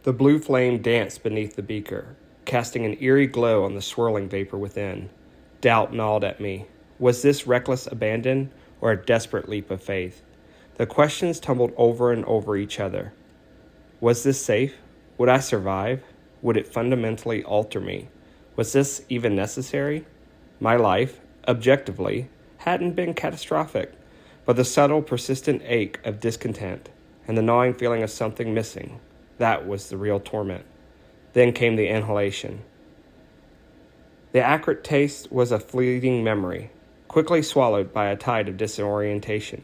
The blue flame danced beneath the beaker, casting an eerie glow on the swirling vapor within. Doubt gnawed at me. Was this reckless abandon or a desperate leap of faith? The questions tumbled over and over each other. Was this safe? Would I survive? Would it fundamentally alter me? Was this even necessary? My life, objectively, hadn't been catastrophic, but the subtle, persistent ache of discontent and the gnawing feeling of something missing, that was the real torment. Then came the inhalation. The acrid taste was a fleeting memory, quickly swallowed by a tide of disorientation.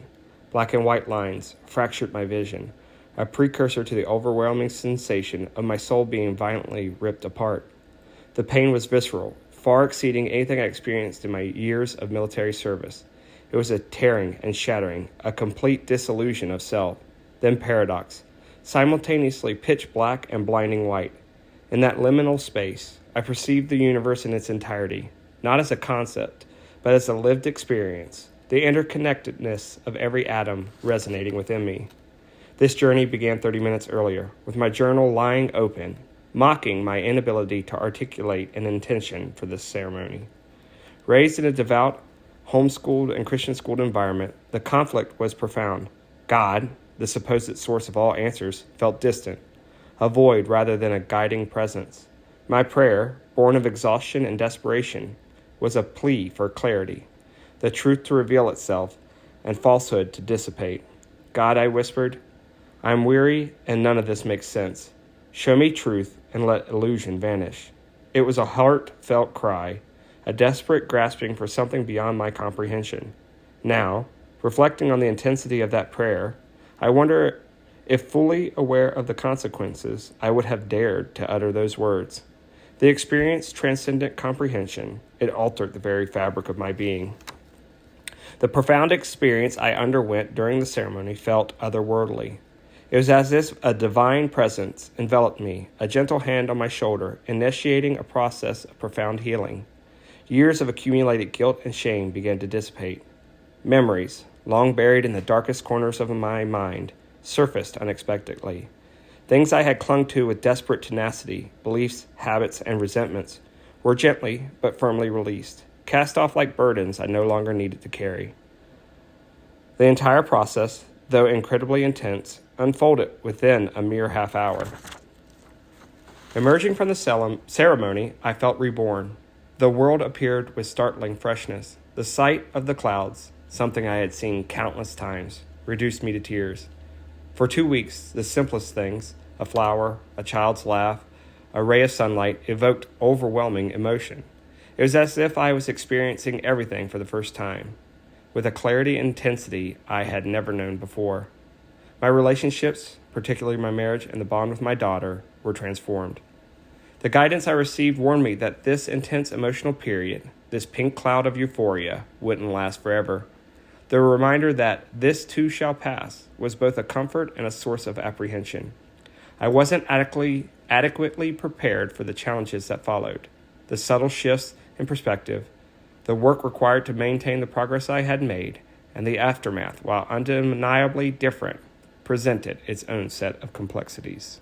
Black and white lines fractured my vision, a precursor to the overwhelming sensation of my soul being violently ripped apart. The pain was visceral, far exceeding anything I experienced in my years of military service. It was a tearing and shattering, a complete disillusion of self, then paradox, simultaneously pitch black and blinding white. In that liminal space, I perceived the universe in its entirety, not as a concept, but as a lived experience, the interconnectedness of every atom resonating within me. This journey began 30 minutes earlier, with my journal lying open, mocking my inability to articulate an intention for this ceremony. Raised in a devout, homeschooled, and Christian-schooled environment, the conflict was profound. God, the supposed source of all answers, felt distant, a void rather than a guiding presence. My prayer, born of exhaustion and desperation, was a plea for clarity, the truth to reveal itself, and falsehood to dissipate. God, I whispered, I am weary, and none of this makes sense. Show me truth, and let illusion vanish. It was a heartfelt cry, a desperate grasping for something beyond my comprehension. Now, reflecting on the intensity of that prayer, I wonder if fully aware of the consequences, I would have dared to utter those words. The experience transcended comprehension. It altered the very fabric of my being. The profound experience I underwent during the ceremony felt otherworldly. It was as if a divine presence enveloped me, a gentle hand on my shoulder, initiating a process of profound healing. Years of accumulated guilt and shame began to dissipate. Memories, long buried in the darkest corners of my mind, surfaced unexpectedly. Things I had clung to with desperate tenacity, beliefs, habits, and resentments, were gently but firmly released, cast off like burdens I no longer needed to carry. The entire process, though incredibly intense, unfolded within a mere half hour. Emerging from the ceremony, I felt reborn. The world appeared with startling freshness. The sight of the clouds, something I had seen countless times, reduced me to tears. For 2 weeks, the simplest things, a flower, a child's laugh, a ray of sunlight, evoked overwhelming emotion. It was as if I was experiencing everything for the first time, with a clarity and intensity I had never known before. My relationships, particularly my marriage and the bond with my daughter, were transformed. The guidance I received warned me that this intense emotional period, this pink cloud of euphoria, wouldn't last forever. The reminder that this too shall pass was both a comfort and a source of apprehension. I wasn't adequately prepared for the challenges that followed, the subtle shifts in perspective, the work required to maintain the progress I had made, and the aftermath, while undeniably different, presented its own set of complexities.